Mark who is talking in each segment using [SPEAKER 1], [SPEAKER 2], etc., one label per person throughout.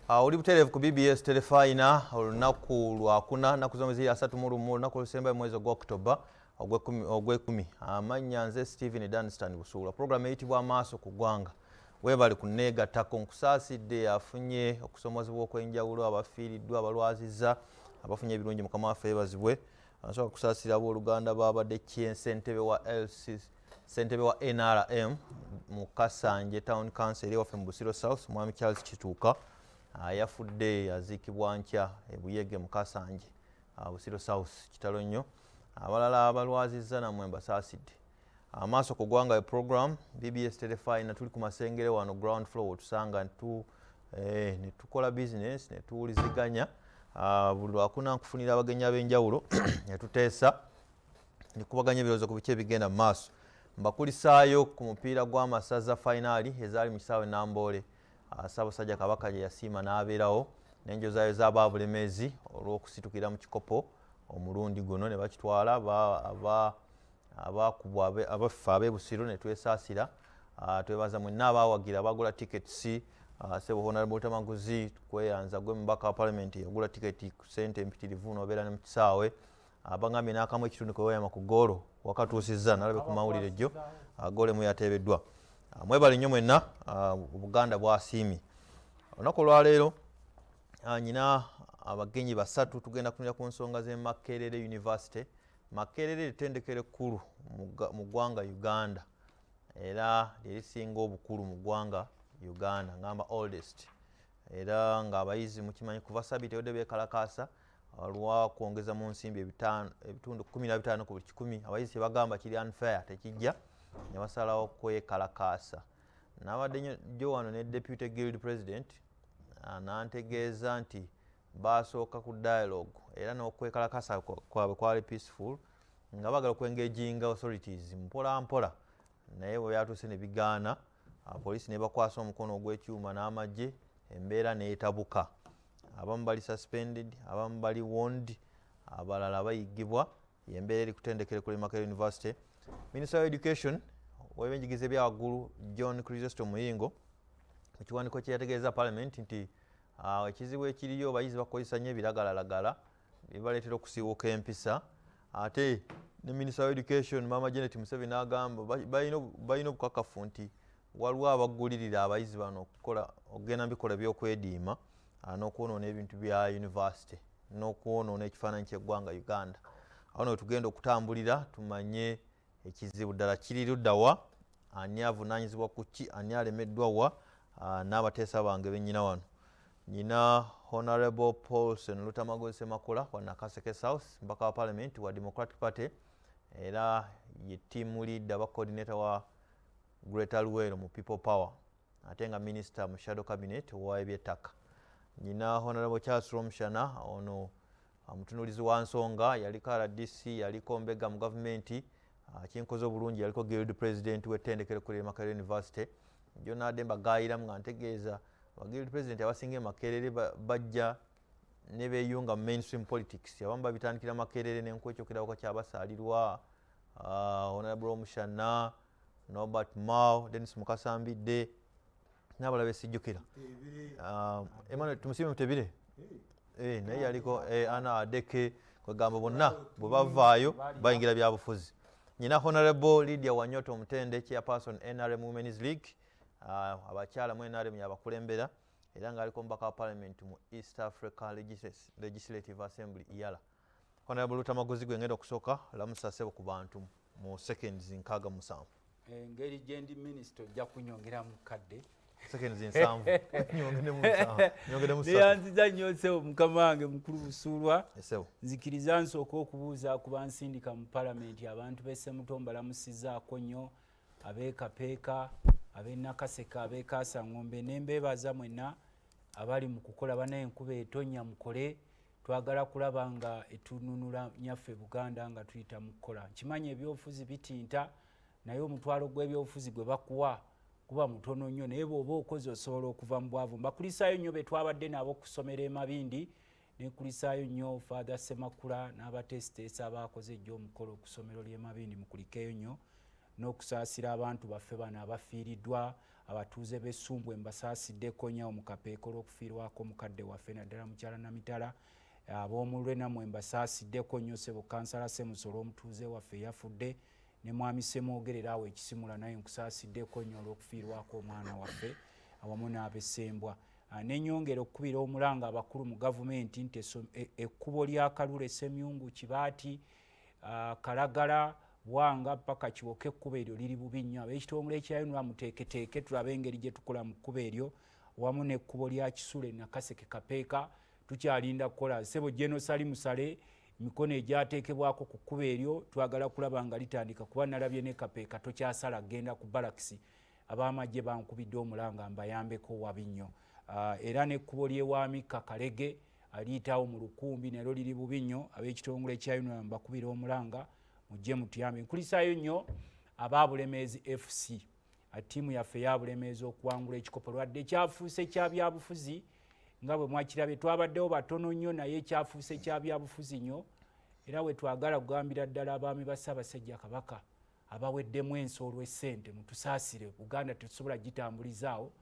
[SPEAKER 1] Oli buterevu ku BBS Telefina olunaku lwakuna naku zomwe ziri 31 olunaku olusemba mwezi gwa Oktoba ogw'ekumi. Amannya nze Stephen Dunstan Busuula. Program eyitibwa Amaaso ku Ggwanga. Webali kunneegattako nkusaasidde afunye okusomozebwa okw'enjawulo, abafiiriddwa, abalwazizza, abafunye ebirungi Mukama waffe yeebazibwe. Nsobola kusaasira abooluganda baabadde ssentebe wa NRM mu Kasanje Town Council eri waffe mu Busiro South, Mwami Charles Kituuka. Yafudde yaziikibwa nkya ebuyege mu Kasanje Busiro South kitalo nnyo. Abalala abalwazizza nammwe mbasaasidde. Amaaso ku Ggwanga program BBS Telefina tuli ku masengere wano ground floor tusanga ne tukola business ne tuwuliziganya buli lwakuna nkufunira abagenyi ab'enjawulo ne tuteesa ne kubaganya ebirowoozo ku biki ebigenda mu maaso. Mbakulisaayo ku mupiira gw'amasaza finaali ezaali mu kisaawe Namboole. Ssaabasajja Kabaka gye yasiima n'abeerawo n'enjozaayo z'abaabulemeezi olw'okusitukira mu kikopo omulundi guno ne bakitwala abakubwa abaffe ab'e ne twesaasira. Twebaza mwenna abaawagira abagula tiketi Ssebo Honorable Tamaguzi kweyanza gwe mubaka wa Parliament yagula tiketi ku ssente empitirivu n'obeera ne mu kisaawe. Abangambye n'akamu ekitundu kwe weeyama ku ggoolo wakatuusizza nalabe ku mawulire jjo ggoolo emu yateebeddwa. Mwebale nnyo mwenna Buganda bwasiimye. Olunaku olwaleero nyina abagenyi basatu tugenda kutunira ku nsonga z'e Makerere University. Makerere litendekero ekkulu mu ggwanga Uganda era lyerisinga obukulu mu ggwanga Uganda ngamba oldest, era ng'abayizi mukimanyi kuva Sabiti ewedde beekalakaasa olwa kwongeza mu nsimbi ebitundu 15 ku buli 100. Abayizi kyebagamba kiri unfair tekijja ne basalawo kwekalakaasa. Nabadde jjo wano ne Deputy Guild President n'antegeeza nti basooka ku dialogue era n'okwekalakaasa kwabwe kwali peaceful nga bagala okwengeginga authorities mpola mpola, naye bwe byatuuse ne bigaana. Poliisi ne bakwasa omukono ogw'ekyuma n'amagye, embeera n'etabuka. Abamu bali suspended, abamu bali warned, abalala bayigibwa. Embeera eri kutendekero ku Makerere University. Minister of Education w'ebyenjigiriza ebya waggulu John Chrysostom Muyingo mu kiwandiiko kye yategeeza Parliament nti ekizibu ekiriyo abayizi bakozesa nnyo ebiragalalagala bibaleetera okusiiwuuka empisa. Ate ne Minister of Education Maama Janet Museveni n'agamba balina obukakafu nti waliwo abaggulirira abayizi bano okugenda mu bikola by'okwediima n'okwonoona ebintu bya university n'okwonoona ekifaananyi ky'eggwanga Uganda. Awo nwe tugenda okutambulira tumanye ekizibu ddala kiri ludda wa, ani avunaanyizibwa ku ki, ani alemeddwa wa, n'abateesa bange bennyina wano. Nyina Honorable Paulson Lutamagozi Ssemakula wa Nakaseke South, mbaka wa Parliament wa Democratic Party era ye team leader aba coordinator wa Greater Luweero mu People Power, ate nga minister mu shadow cabinet wa ebyettaka. Nyina Honorable Charles Romshana ono omutunuulizi wa nsonga, yaliko RDC, yaliko Mbega mu gavumenti, kinkoze obulungi, yaliko Guild President w'ettendekero ku Makerere University. Jjo nadde mbagaayiramu nga ntegeeza Guild President abasinga Makerere bajja ne beeyunga mu mainstream politics. Abamu babitandikira Makerere n'enkwekyokerako kyabasaalirwa Honorable Romshana, Norbert Mao, Dennis Mukasambidde n'abalala besijjukira. Emmanuel tumusiime Mutebire naye yaliko Ana Adeke, kwegamba bonna bwe bavaayo bayingira byabufuzi. Nyina Honorable Lydia Wanyoto Omutende, Chairperson NRM Women's League, abakyala mu NRM yabakulembera era ng'aliko omubaka wa Parliament mu East Africa Legislative Assembly EALA. Honorable Lutamagozi gwe ngenda okusooka lamusa ssebo ku bantu mu seconds 67.
[SPEAKER 2] Engeri gye ndi minisita ojja kunyongera mu kadde
[SPEAKER 1] seconds 7 nyongere mu
[SPEAKER 2] yanziza nnyo ssebo mukama wange mukulu Busuulwa. Nzikiriza nsooka okubuuza ku bansindika mu Parliament abantu b'e Ssemutombo balamusizzaako nnyo, ab'e Kapeeka, ab'e Nakaseka, ab'e Kaasangombe, ne mbeebaza mwenna abali mu kukola banaye enkuba etonnya mukole. Twagala kulaba nga etununula nyaffe Buganda nga tuyita mu kukola. Nkimanyi ebyobufuzi bitinta naye omutwalo gw'ebyobufuzi gwe bakuwa kuba mutono nnyo, naye bw'oba okoze osobola okuva mu bwavu. Mbakulisaayo nnyo be twabadde nabo kusomera e Mabindi, ne kulisaayo nnyo Father Ssemakula n'abateesiteesa abakoze ejjo omukolo ku ssomero ly'e Mabindi, mukulikeeyo nnyo n'okusaasira abantu baffe bano abafiiriddwa, abatuuze b'Essumbwe mbasaasideko nnyo mu kapeeko olw'okufiirwako mukadde waffe naddala mukyala Namitala. Ab'omulwe nammwe mbasaasideko nnyo ssebo kansala Semusolo omutuuze waffe yafudde, ne mwami Semwogerera awo Ekisimula naye nkusaasiddeko nnyo olw'okufiirwako omwana waffe awamu n'ab'Essembwa. Nenyongera okukubira omulanga abakulu mu gavumenti nti ekkubo lya Kalule, Ssemyungu, Kibaati, Kalagala, Bwanga paka Kiwoka ekkubo eryo liri bubi nnyo. Ab'ekitongole kya UNRA muteeketeeke tulabe engeri gye tukola mu kkubo eryo, wamu n'ekkubo lya Kisule, Nakaseke, Kapeeka tukyalinda kukola. Ssebo General Salim Musale emikono egyateekebwako ku kkubo eryo twagala kulaba nga litandika, kuba nalabye ne Kapeeka tokyasala genda ku Balakisi. Ab'amagye bankubidde omulanga mbayambeko wabi nnyo. Era n'ekkubo ly'Ewaamika Kalege aliyitawo mu Lukumbi nalyo liri bubi nnyo. Ab'ekitongole kya UNRA mbakubira omulanga mujje mutuyambe. Nkulisaayo nnyo ab'Abulemeezi FC, ttiimu yaffe y'Abulemeezi okuwangula ekikopo lwadde kyafuuse kya byabufuzi nga bwe mwakirabye. Twabaddewo batono nnyo naye kyafuuse kya byabufuzi nnyo, era we twagala kugambira ddala abaami ba Ssaabasajja Kabaka abaweddemu ensoolo essente mutusaasire. Buganda tetusobola gitambulizaawo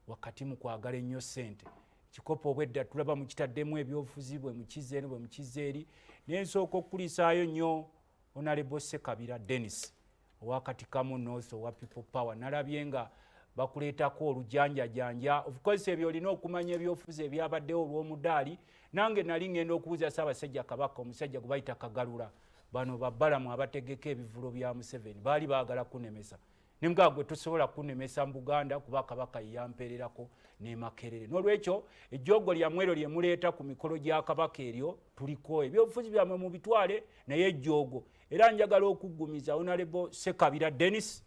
[SPEAKER 2] wakati mu kwagala ennyo ssente. Kikopo obwedda tulaba mukitaddemu ebyobufuzi bwe mukize eno bwe mukize eri. N'ensooka okulisaayo nnyo Honorable Ssekabira Dennis owakatikamu North owa People Power. Nalabye nga bakuleetako olujanjajanja. Of course ebyo olina okumanya ebyobufuzi ebyabaddewo olw'omudaali. Nange nali ngenda okubuuza Ssaabasajja Kabaka omusajja gwe bayita Kagalula, bano babbalamu abategeka ebivulo bya Museveni baali baagala kunemesa. Nemugaa gwe tosobola kunemesa mu Buganda kuba Kabaka yampererako ne Makerere. N'olwekyo ejjoogo lyammwe eryo lye muleeta ku mikolo gya Kabaka eryo tuliko ebyobufuzi byammwe mu bitwale naye ejjoogo. Era njagala okuggumiza Honorable Ssekabira Dennis,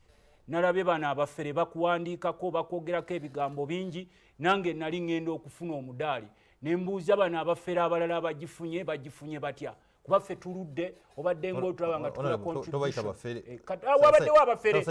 [SPEAKER 2] nalabye bano abafere bakuwandiikako bakwogerako ebigambo bingi, nange nali ngenda okufuna omudaali ne mbuuza bano abafere abalala abagifunye bagifunye batya. Kubaffe tuludde obadde ng'otulaba nga tukola contribution. Wabaddewo abafere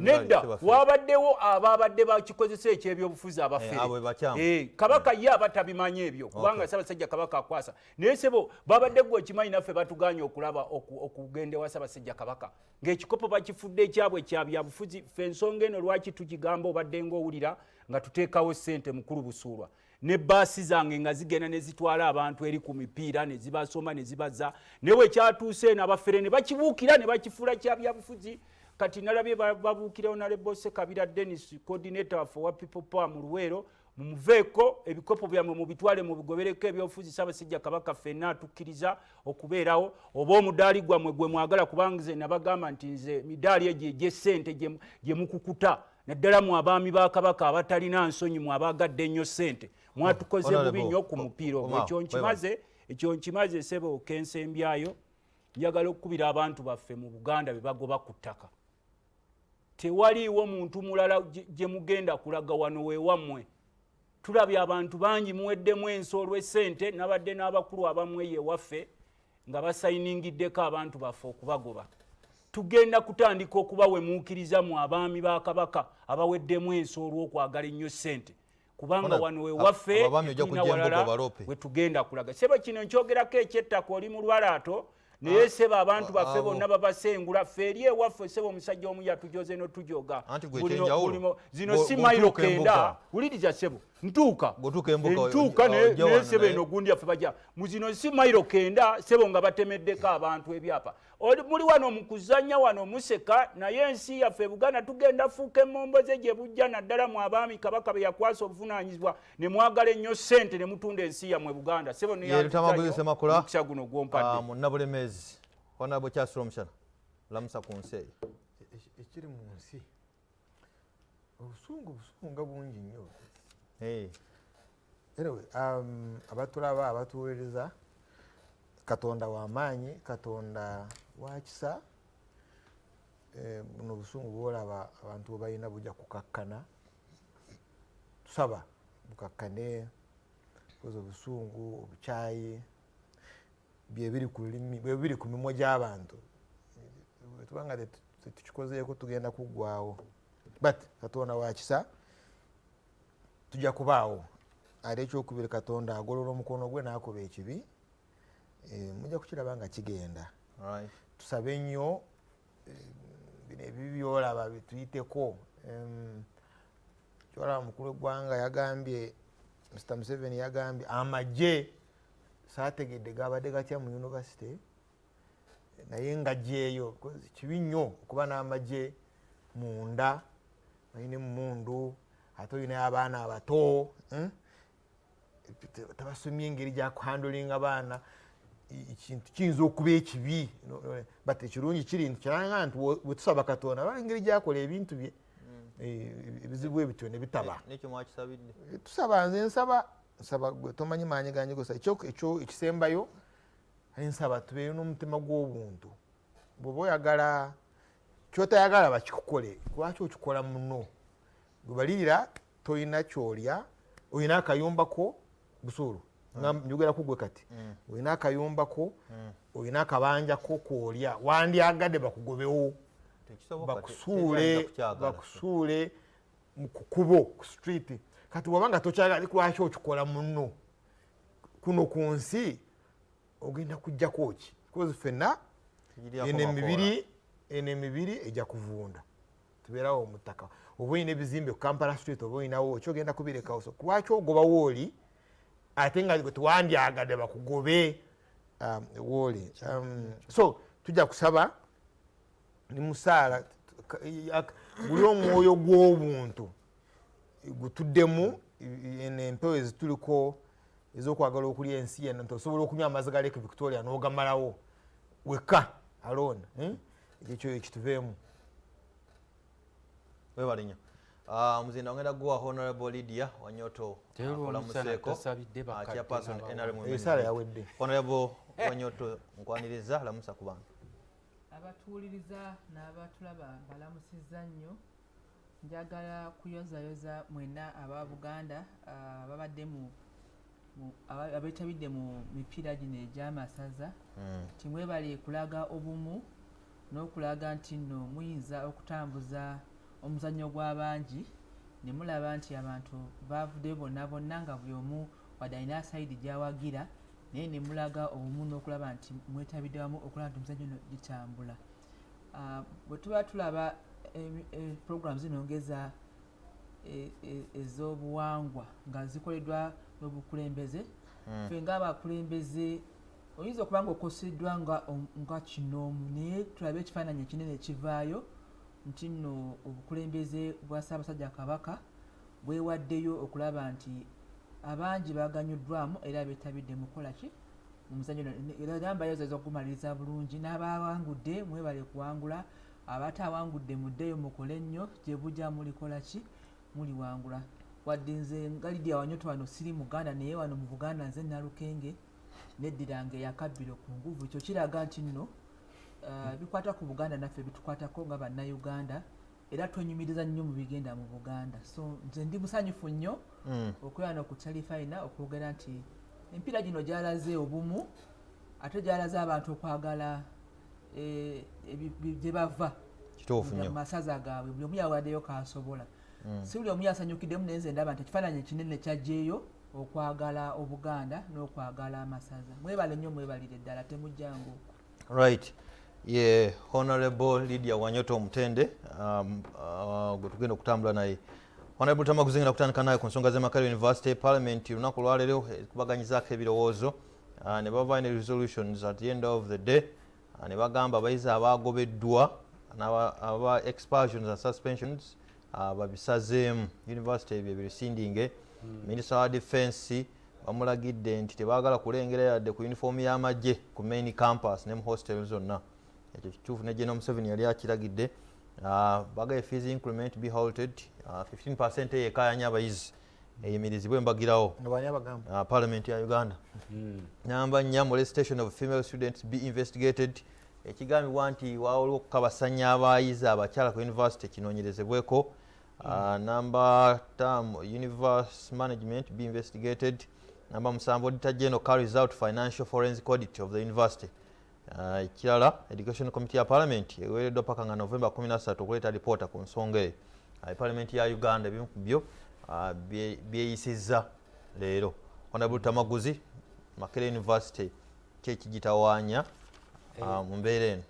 [SPEAKER 2] nedda, wabaddewo ababadde bakikozesa ekyebyobufuzi abafere. Kabaka ye abatabimanyi ebyo kubanga Ssaabasajja Kabaka akwasa. Naye ssebo babadde gwe okimanyi naffe batuganye okulaba okugenda ewa Ssaabasajja Kabaka ng'ekikopo bakifudde ekyabwe ekya byabufuzi. Ffe ensonga eno lwaki tukigamba obadde ng'owulira nga tuteekawo ssente mukulu Busuulwa ne baasi zange nga zigenda ne zitwala abantu eri ku mipiira ne zibasoma ne zibaza, newe kyatuuse eno abafere ne bakibuukira ne bakifuula kya byabufuzi. Kati nalabye babuukira Honorable Ssekabira Dennis, coordinator waffe wa People Power mu Luweero, mumuveeko ebikopo byammwe mu bitwale mu bigobereko ebyobufuzi. Ssaabasajja Kabaka ffenna atukkiriza okubeerawo, oba omudaali gwammwe gwe mwagala, kubanga nze nabagamba nti nze midaali egyo egy'essente gye mukukuta naddala mu abaami ba Kabaka abatalina nsonyi mu abaagadde ennyo ssente mwatukoze bubi nnyo ku mupiira ogwo. Ekyo nkimaze ssebo kensembyayo. Njagala okukubira abantu baffe mu Buganda be bagoba ku ttaka. Tewaliiwo muntu mulala gye mugenda kulaga wano weewammwe. Tulabye abantu bangi muweddemu ensoolo essente, nabadde n'abakulu abamwe ye waffe nga basayiningiddeko abantu baffe okubagoba. Tugenda kutandika okubawemuukiriza mu abaami ba Kabaka abaweddemu ensoolo okwagala ennyo ssente, kubanga wano we waffe tulina walala we tugenda kulaga. Seba kino nkyogerako ekyettaka oli mu Lwalaato naye seba abantu baffe bonna babasengula. Ffe eri ewaffe seba omusajja omu yatujoze notujoga zino si mayiro 9. Wuliriza sebo ntuuka naye seba eno gundi yaffe bajja mu zino si mayiro 9 sebo nga batemeddeko abantu ebyapa. Muli wano mu kuzannya wano museka, naye ensi yaffe Buganda tugenda fuuka emmomboze gye bujja naddala mu abaami Kabaka be yakwasa obuvunaanyizibwa ne mwagala ennyo ssente ne mutunda ensi yammwe Buganda. Sebo mukisa guno gwompadde
[SPEAKER 1] Munnabulemeezi Honorable Kyasula Omukyala lamusa ku nsi eyo.
[SPEAKER 3] Ekiri mu nsi obusungu busunga bungi nnyo. Anyway, abatulaba abatuweereza, Katonda w'amaanyi, Katonda wa kisa. Buno obusungu bw'olaba abantu balina bujja kukakkana. Tusaba bukakkane koza obusungu obukyayi bye biri ku mimwa gy'abantu. Tubanga tukikozeeko tugenda kuggwaawo, but Katonda wa kisa tujja kubaawo. Ate ekyokubiri Katonda agolola omukono gwe n'akuba ekibi, mujja kukiraba nga kigenda. Tusabe nnyo bino ebibi by'olaba bituyiteko kyolaba mukulu w'eggwanga yagambye, Mr. Museveni yagambye amagye saategedde gabadde gatya mu university naye nga gyeyo kibi nnyo okuba n'amagye munda balina emundu ate olinayo abaana abato tabasomye engeri gyakuhandolinga abaana ekintu kiyinza okuba ekibi but ekirungi kiri nti kiranga nti bwetusaba katonda aba engeri gyakola ebintu bye ebizibu ebityo ne bitaba
[SPEAKER 1] nekyo mwakisabidde
[SPEAKER 3] tusaba nze nsaba gwe tomanyi maanyi gange gosa ekyo ekisembayo nsaba tubeere n'omutima gw'obuntu bw'oba oyagala kyotayagala bakikukole lwaki okikola muno gwe balirira tolina kyolya olina akayumbako busuulu njogerako gwe kati olina akayumbako olina akabanjako kwolya wandyagadde bakugobewo bakusuule mu kukubo ku street kati wabanga tokyagala lwaki okikola muno kuno ku nsi ogenda kujjako ki because fenna eno emibiri ejja kuvunda tubeerawo omutaka oba olina ebizimbe ku Kampala street oba olinawo kyogenda kubirekawo so lwaki ogobawo oli ate nga tewandyagadde bakugobe wooli so tujja kusaba ni musaala buli omwoyo gw'obuntu gutuddemu empewo ezituliko ez'okwagala okulya ensi yeno nti osobola okunywa amazzi ga Lake Victoria n'ogamalawo wekka alone ekyo ekituveemu
[SPEAKER 1] webali nnyo muzinda ngenda guwa Honorable Lydia Wanyoto akolamuseeko chairperson NRM
[SPEAKER 3] ebisaala yawedde
[SPEAKER 1] Honorable Wanyoto nkwaniriza lamusa ku bantu
[SPEAKER 4] abatuwuliriza n'abatulaba balamusizza nnyo njagala kuyozayoza mwenna aba Buganda babadde abeetabidde mu mipiira gino egy'amasaza timwebale kulaga obumu n'okulaga nti nno muyinza okutambuza omuzannyo gw'abangi ne mulaba nti abantu bavudde bonna bonna nga buli omu wadde alina sayidi gy'awagira naye ne mulaga obumu n'okulaba nti mwetabidde wamu okulaba nti omuzannyo no gitambula. Bwe tuba tulaba program zino ngeza ez'obuwangwa nga zikoleddwa n'obukulembeze ffe ng'abakulembeze oyinza okuba nga okoseddwa nga kinoomu naye tulabe ekifaananyi ekinene ekivaayo nti nno obukulembeze bwa Ssaabasajja Kabaka bwewaddeyo okulaba nti abangi baganyuddwamu era beetabidde mu kukola ki omuzannyo era mbayozaza okumaliriza bulungi n'abawangudde mwebale kuwangula abatawangudde muddeyo mukole nnyo gye bujja mulikola ki muliwangula wadde nze nga Lydia Wanyoto wano siri Muganda naye wano mu Buganda nze Nalukenge neddirange yakabbiro ku nguvu ekyo kiraga nti nno bikwata ku Buganda naffe bitukwatako nga bannayuganda era twenyumiriza nnyo mu bigenda mu Buganda so nze ndi musanyufu nnyo okwera no ku Charifina okwogera nti empiira gino gyalaze obumu ate gyalaze abantu okwagala gye bava
[SPEAKER 1] kituufu nnyo
[SPEAKER 4] mu masaza gaabwe buli omu yawaddeyo kasobola si buli omu yasanyukiddemu naye nze ndaba nti ekifaananyi ekinene kyajjeeyo okwagala Obuganda n'okwagala amasaza mwebale nnyo mwebalire ddala temujjangu
[SPEAKER 1] right ye Honorable Lydia Wanyoto Omutende gwe tugenda okutambula naye Honorable Tamaguzi ngenda kutandika naye ku nsonga z'Emakerere University Parliament lunaku lwaleero kubaganyizaako ebirowoozo ne bava ne resolutions at the end of the day ne bagamba abayizi abaagobeddwa aba expulsions and suspensions babisazeemu university ebyo birisindinge Minister wa Defense bamulagidde nti tebaagala kulengera yadde ku uniform y'amagye ku main campus ne mu hostel zonna ekyo kituufu ne General Museveni yali akiragidde bagaye fees increment be halted 15% eyekayanya abayizi eyimirizibwe mbagirawo Parliament ya Uganda namba 4 molestation of female students be investigated ekigambibwa nti waliwo okukabasanya abayizi abakyala ku university kinoonyerezebweko number 5 universe management be investigated number 7 Auditor General carries out financial forensic audit of the university ekirala Education Committee ya Parliament eweereddwa paka nga November 13 okuleeta alipoota ku nsonga eyo Parliament ya Uganda ebimu ku byo byeyisizza leero Honorable Tamaguzi Makerere University kyekigitawaanya mu mbeera eno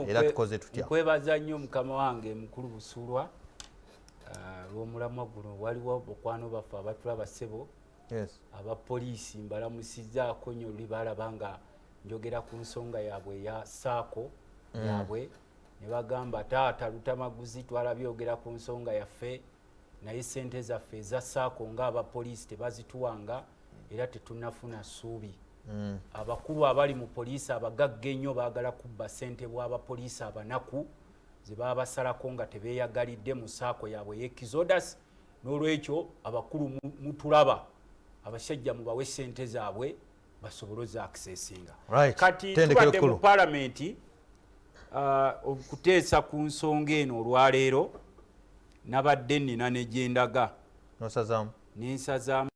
[SPEAKER 1] era tukoze tutya
[SPEAKER 2] nkwebaza nnyo mukama wange mukulu Busulwa olw'omulamwa guno waliwo bokwano baffe abatulaba ssebo abapoliisi mbalamusizaako nnyo luli balaba nga njogera ku nsonga yaabwe eya saako yaabwe ne bagamba taata Lutamaguzi twalabyogera ku nsonga yaffe naye ssente zaffe eza saako ng'abapoliisi tebazituwanga era tetunnafuna ssuubi. Abakulu abali mu poliisi abagagga ennyo baagala kubba ssente bw'abapoliisi abanaku ze baba basalako nga tebeeyagalidde mu saako yaabwe y'Exodus. N'olwekyo abakulu mutulaba abasajja mubawe ssente zaabwe basobole ozakisesinga. Kati tubadde mu palamenti okuteesa ku nsonga eno olwaleero nabadde nnina ne gyendaga n'ensazaamu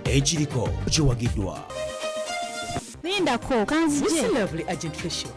[SPEAKER 5] ekiriko kiwagiddwa
[SPEAKER 6] Lindako kanzije. Lovely Agent Facial.